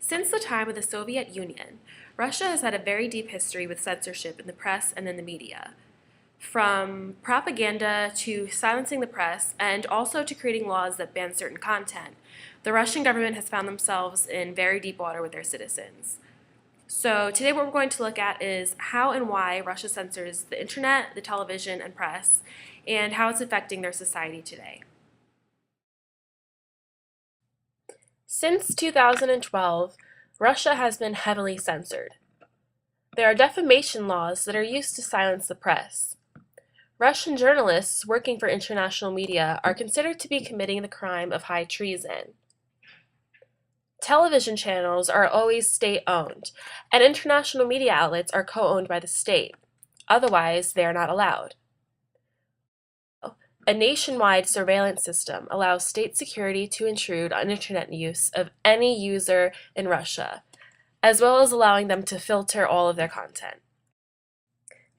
Since the time of the Soviet Union, Russia has had a very deep history with censorship in the press and in the media. From propaganda to silencing the press and also to creating laws that ban certain content, the Russian government has found themselves in very deep water with their citizens. So today what we're going to look at is how and why Russia censors the internet, the television, and press, and how it's affecting their society today. Since 2012, Russia has been heavily censored. There are defamation laws that are used to silence the press. Russian journalists working for international media are considered to be committing the crime of high treason. Television channels are always state-owned, and international media outlets are co-owned by the state. Otherwise, they are not allowed. A nationwide surveillance system allows state security to intrude on internet use of any user in Russia, as well as allowing them to filter all of their content.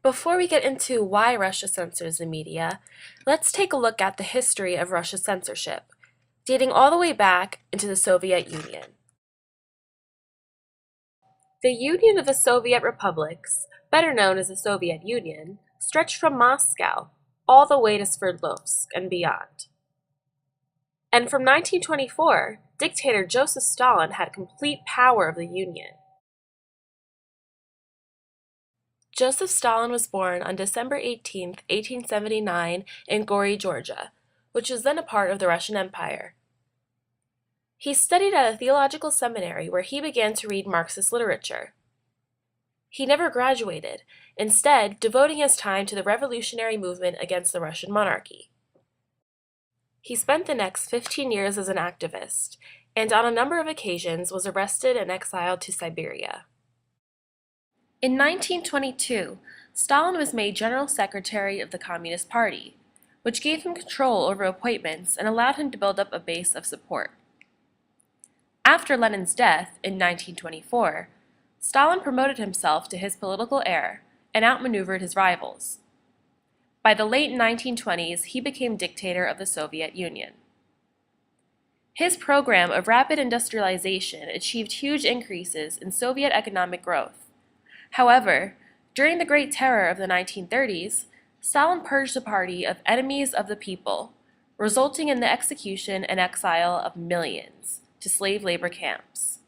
Before we get into why Russia censors the media, let's take a look at the history of Russia's censorship, dating all the way back into the Soviet Union. The Union of the Soviet Republics, better known as the Soviet Union, stretched from Moscow all the way to Sverdlovsk and beyond. And from 1924, dictator Joseph Stalin had complete power of the Union. Joseph Stalin was born on December 18, 1879 in Gori, Georgia, which was then a part of the Russian Empire. He studied at a theological seminary where he began to read Marxist literature. He never graduated, instead devoting his time to the revolutionary movement against the Russian monarchy. He spent the next 15 years as an activist, and on a number of occasions was arrested and exiled to Siberia. In 1922, Stalin was made General Secretary of the Communist Party, which gave him control over appointments and allowed him to build up a base of support. After Lenin's death in 1924, Stalin promoted himself to his political heir and outmaneuvered his rivals. By the late 1920s, he became dictator of the Soviet Union. His program of rapid industrialization achieved huge increases in Soviet economic growth. However, during the Great Terror of the 1930s, Stalin purged the party of enemies of the people, resulting in the execution and exile of millions to slave labor camps.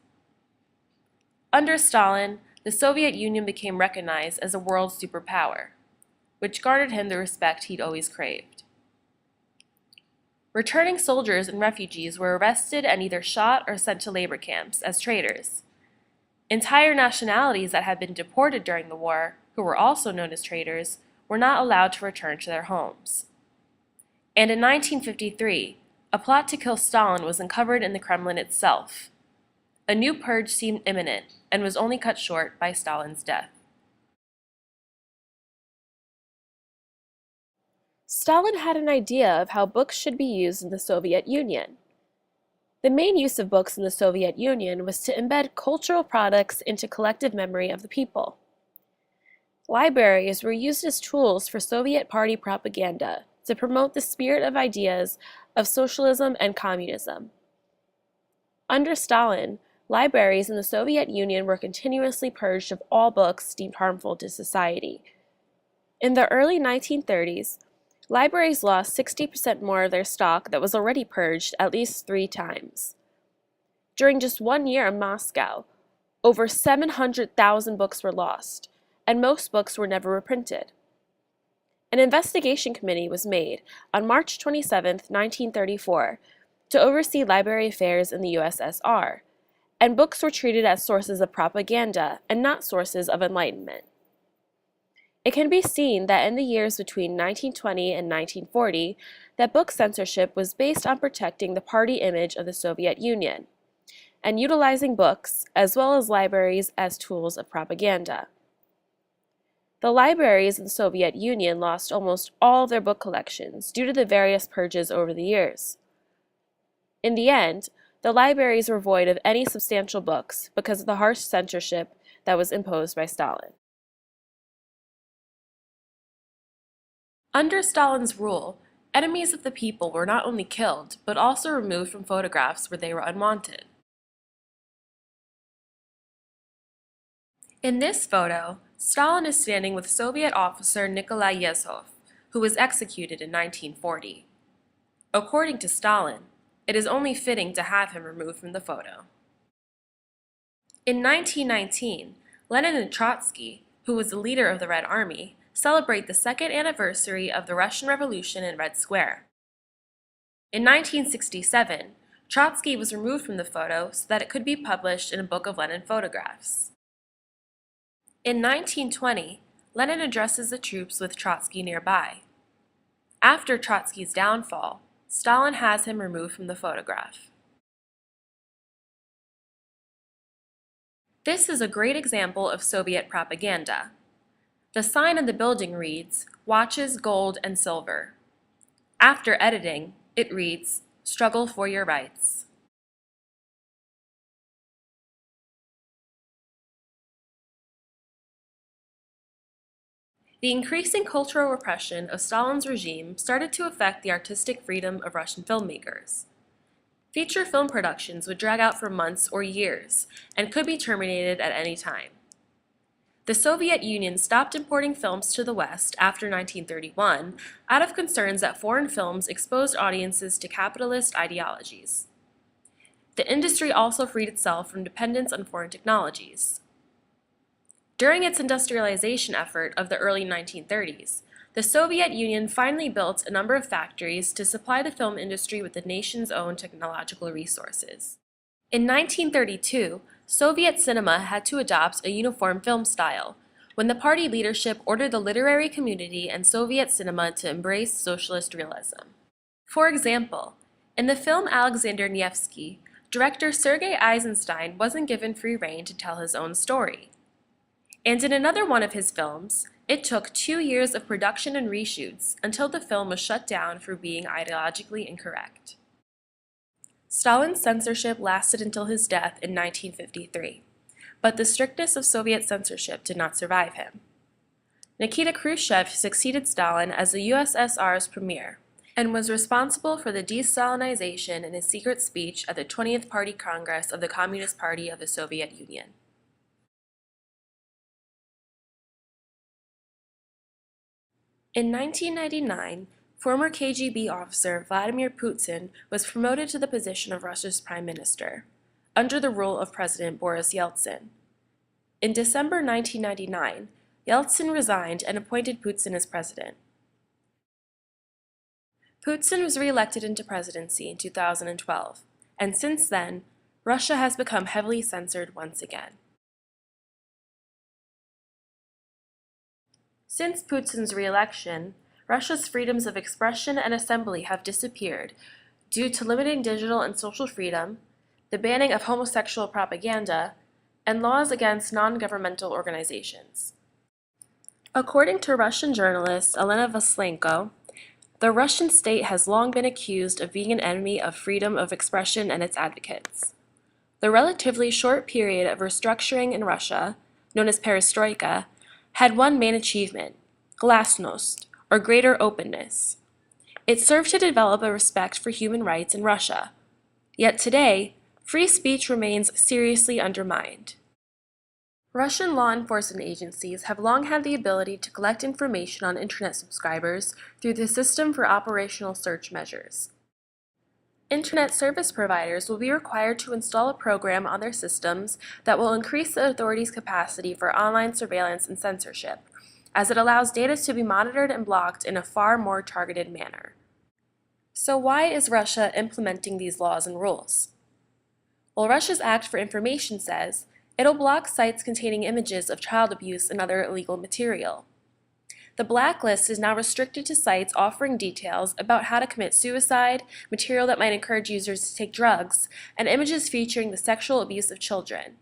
Under Stalin, the Soviet Union became recognized as a world superpower, which garnered him the respect he'd always craved. Returning soldiers and refugees were arrested and either shot or sent to labor camps as traitors. Entire nationalities that had been deported during the war, who were also known as traitors, were not allowed to return to their homes. And in 1953, a plot to kill Stalin was uncovered in the Kremlin itself. A new purge seemed imminent and was only cut short by Stalin's death. Stalin had an idea of how books should be used in the Soviet Union. The main use of books in the Soviet Union was to embed cultural products into collective memory of the people. Libraries were used as tools for Soviet party propaganda to promote the spirit of ideas of socialism and communism. Under Stalin, libraries in the Soviet Union were continuously purged of all books deemed harmful to society. In the early 1930s, libraries lost 60% more of their stock that was already purged at least 3 times. During just 1 year in Moscow, over 700,000 books were lost, and most books were never reprinted. An investigation committee was made on March 27, 1934, to oversee library affairs in the USSR, and books were treated as sources of propaganda and not sources of enlightenment. It can be seen that in the years between 1920 and 1940, that book censorship was based on protecting the party image of the Soviet Union, and utilizing books, as well as libraries, as tools of propaganda. The libraries in the Soviet Union lost almost all of their book collections due to the various purges over the years. In the end, the libraries were void of any substantial books because of the harsh censorship that was imposed by Stalin. Under Stalin's rule, enemies of the people were not only killed, but also removed from photographs where they were unwanted. In this photo, Stalin is standing with Soviet officer Nikolai Yezhov, who was executed in 1940. According to Stalin, it is only fitting to have him removed from the photo. In 1919, Lenin and Trotsky, who was the leader of the Red Army, celebrate the second anniversary of the Russian Revolution in Red Square. In 1967, Trotsky was removed from the photo so that it could be published in a book of Lenin photographs. In 1920, Lenin addresses the troops with Trotsky nearby. After Trotsky's downfall, Stalin has him removed from the photograph. This is a great example of Soviet propaganda. The sign on the building reads, "Watches, gold, and silver." After editing, it reads, "Struggle for your rights." The increasing cultural repression of Stalin's regime started to affect the artistic freedom of Russian filmmakers. Feature film productions would drag out for months or years and could be terminated at any time. The Soviet Union stopped importing films to the West after 1931 out of concerns that foreign films exposed audiences to capitalist ideologies. The industry also freed itself from dependence on foreign technologies. During its industrialization effort of the early 1930s, the Soviet Union finally built a number of factories to supply the film industry with the nation's own technological resources. In 1932, Soviet cinema had to adopt a uniform film style, when the party leadership ordered the literary community and Soviet cinema to embrace socialist realism. For example, in the film Alexander Nevsky, director Sergei Eisenstein wasn't given free rein to tell his own story. And in another one of his films, it took 2 years of production and reshoots until the film was shut down for being ideologically incorrect. Stalin's censorship lasted until his death in 1953, but the strictness of Soviet censorship did not survive him. Nikita Khrushchev succeeded Stalin as the USSR's premier and was responsible for the de-Stalinization in his secret speech at the 20th Party Congress of the Communist Party of the Soviet Union. In 1999, former KGB officer Vladimir Putin was promoted to the position of Russia's prime minister, under the rule of President Boris Yeltsin. In December 1999, Yeltsin resigned and appointed Putin as president. Putin was re-elected into presidency in 2012, and since then, Russia has become heavily censored once again. Since Putin's re-election, Russia's freedoms of expression and assembly have disappeared due to limiting digital and social freedom, the banning of homosexual propaganda, and laws against non-governmental organizations. According to Russian journalist Elena Vaslenko, the Russian state has long been accused of being an enemy of freedom of expression and its advocates. The relatively short period of restructuring in Russia, known as perestroika, had one main achievement, glasnost, or greater openness. It served to develop a respect for human rights in Russia. Yet today, free speech remains seriously undermined. Russian law enforcement agencies have long had the ability to collect information on Internet subscribers through the System for Operational Search Measures. Internet service providers will be required to install a program on their systems that will increase the authorities' capacity for online surveillance and censorship, as it allows data to be monitored and blocked in a far more targeted manner. So why is Russia implementing these laws and rules? Well, Russia's Act for Information says it'll block sites containing images of child abuse and other illegal material. The blacklist is now restricted to sites offering details about how to commit suicide, material that might encourage users to take drugs, and images featuring the sexual abuse of children.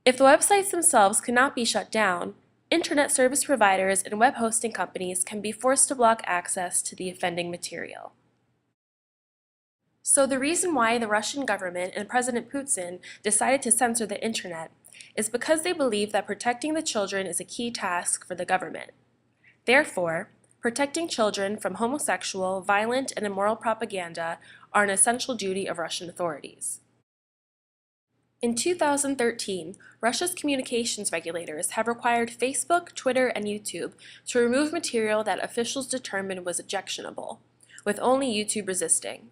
If the websites themselves cannot be shut down, Internet service providers and web hosting companies can be forced to block access to the offending material. So the reason why the Russian government and President Putin decided to censor the Internet is because they believe that protecting the children is a key task for the government. Therefore, protecting children from homosexual, violent, and immoral propaganda are an essential duty of Russian authorities. In 2013, Russia's communications regulators have required Facebook, Twitter, and YouTube to remove material that officials determined was objectionable, with only YouTube resisting.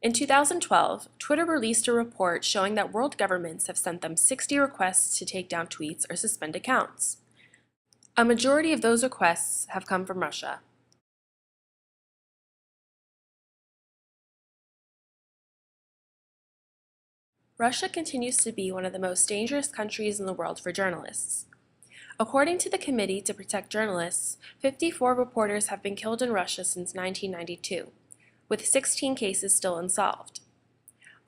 In 2012, Twitter released a report showing that world governments have sent them 60 requests to take down tweets or suspend accounts. A majority of those requests have come from Russia. Russia continues to be one of the most dangerous countries in the world for journalists. According to the Committee to Protect Journalists, 54 reporters have been killed in Russia since 1992, with 16 cases still unsolved.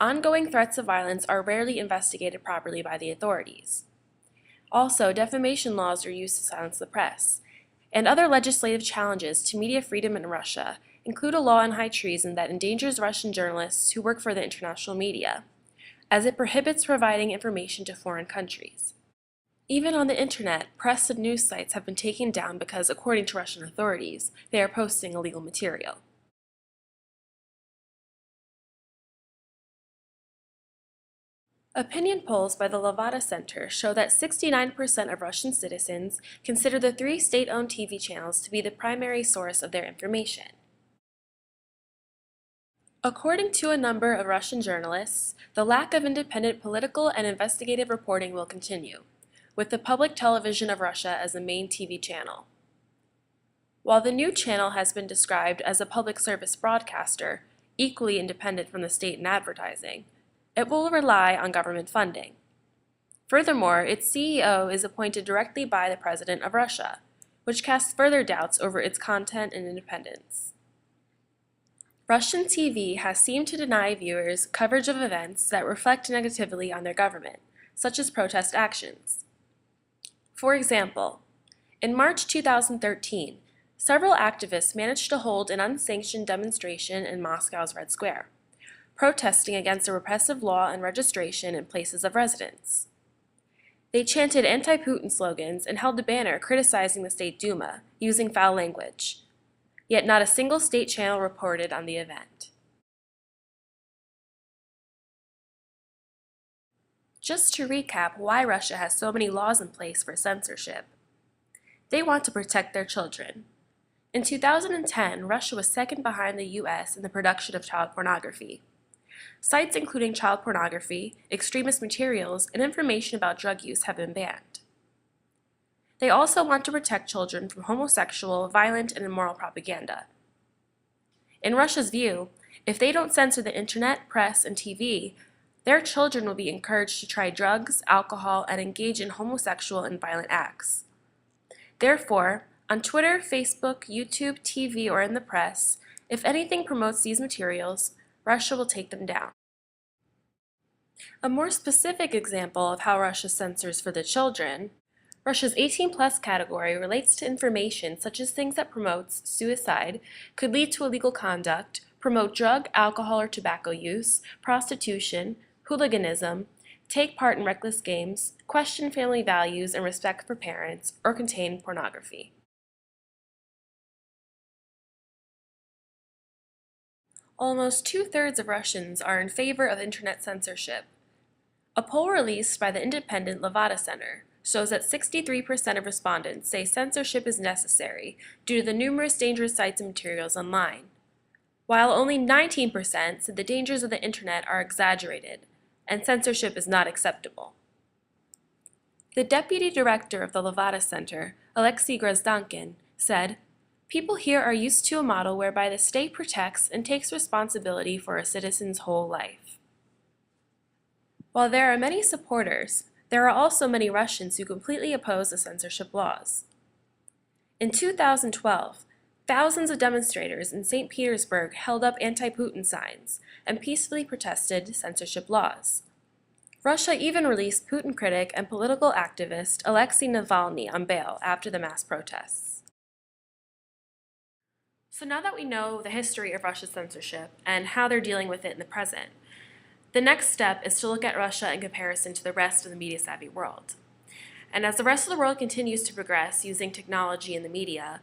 Ongoing threats of violence are rarely investigated properly by the authorities. Also, defamation laws are used to silence the press, and other legislative challenges to media freedom in Russia include a law on high treason that endangers Russian journalists who work for the international media, as it prohibits providing information to foreign countries. Even on the internet, press and news sites have been taken down because, according to Russian authorities, they are posting illegal material. Opinion polls by the Levada Center show that 69% of Russian citizens consider the three state-owned TV channels to be the primary source of their information. According to a number of Russian journalists, the lack of independent political and investigative reporting will continue, with the public television of Russia as the main TV channel. While the new channel has been described as a public service broadcaster, equally independent from the state and advertising, it will rely on government funding. Furthermore, its CEO is appointed directly by the President of Russia, which casts further doubts over its content and independence. Russian TV has seemed to deny viewers coverage of events that reflect negatively on their government, such as protest actions. For example, in March 2013, several activists managed to hold an unsanctioned demonstration in Moscow's Red Square, protesting against a repressive law on registration and places of residence. They chanted anti-Putin slogans and held a banner criticizing the State Duma, using foul language. Yet not a single state channel reported on the event. Just to recap why Russia has so many laws in place for censorship. They want to protect their children. In 2010, Russia was second behind the US in the production of child pornography. Sites including child pornography, extremist materials, and information about drug use have been banned. They also want to protect children from homosexual, violent, and immoral propaganda. In Russia's view, if they don't censor the internet, press, and TV, their children will be encouraged to try drugs, alcohol, and engage in homosexual and violent acts. Therefore, on Twitter, Facebook, YouTube, TV, or in the press, if anything promotes these materials, Russia will take them down. A more specific example of how Russia censors for the children, Russia's 18+ category relates to information such as things that promotes suicide, could lead to illegal conduct, promote drug, alcohol, or tobacco use, prostitution, hooliganism, take part in reckless games, question family values and respect for parents, or contain pornography. Almost 2/3 of Russians are in favor of internet censorship. A poll released by the independent Levada Center shows that 63% of respondents say censorship is necessary due to the numerous dangerous sites and materials online, while only 19% said the dangers of the internet are exaggerated and censorship is not acceptable. The deputy director of the Levada Center, Alexei Grozdankin, said, "People here are used to a model whereby the state protects and takes responsibility for a citizen's whole life." While there are many supporters, there are also many Russians who completely oppose the censorship laws. In 2012, thousands of demonstrators in St. Petersburg held up anti-Putin signs and peacefully protested censorship laws. Russia even released Putin critic and political activist Alexei Navalny on bail after the mass protests. So now that we know the history of Russia's censorship and how they're dealing with it in the present, the next step is to look at Russia in comparison to the rest of the media-savvy world. And as the rest of the world continues to progress using technology and the media,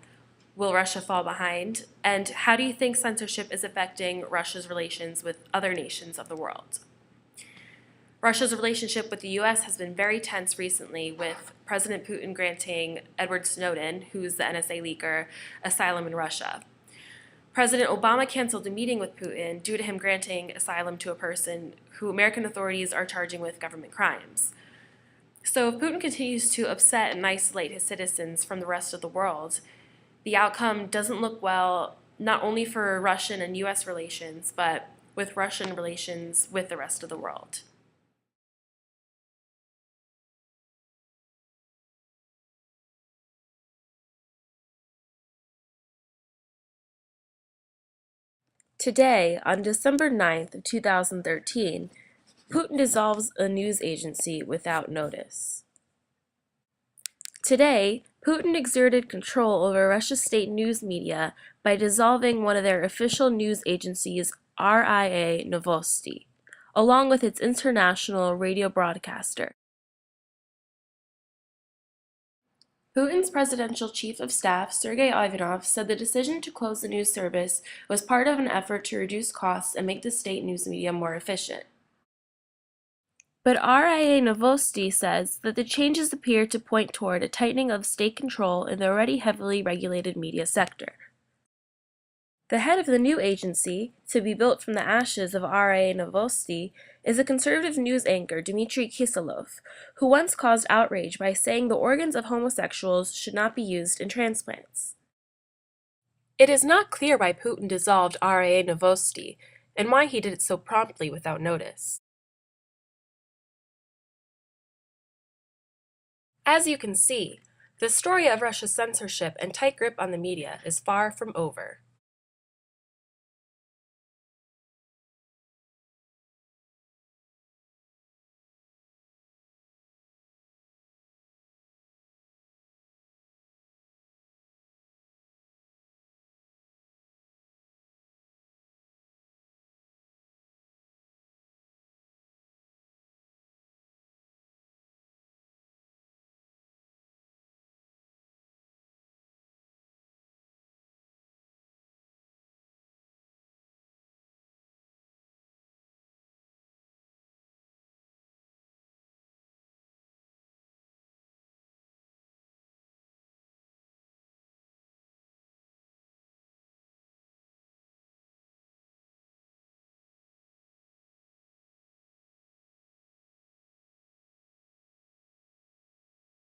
will Russia fall behind? And how do you think censorship is affecting Russia's relations with other nations of the world? Russia's relationship with the US has been very tense recently, with President Putin granting Edward Snowden, who's the NSA leaker, asylum in Russia. President Obama canceled a meeting with Putin due to him granting asylum to a person who American authorities are charging with government crimes. So if Putin continues to upset and isolate his citizens from the rest of the world, the outcome doesn't look well, not only for Russian and US relations, but with Russian relations with the rest of the world. Today, on December 9th of 2013, Putin dissolves a news agency without notice. Today, Putin exerted control over Russia's state news media by dissolving one of their official news agencies, RIA Novosti, along with its international radio broadcaster. Putin's presidential chief of staff, Sergei Ivanov, said the decision to close the news service was part of an effort to reduce costs and make the state news media more efficient. But RIA Novosti says that the changes appear to point toward a tightening of state control in the already heavily regulated media sector. The head of the new agency, to be built from the ashes of RIA Novosti, is a conservative news anchor, Dmitry Kiselov, who once caused outrage by saying the organs of homosexuals should not be used in transplants. It is not clear why Putin dissolved RIA Novosti, and why he did it so promptly without notice. As you can see, the story of Russia's censorship and tight grip on the media is far from over.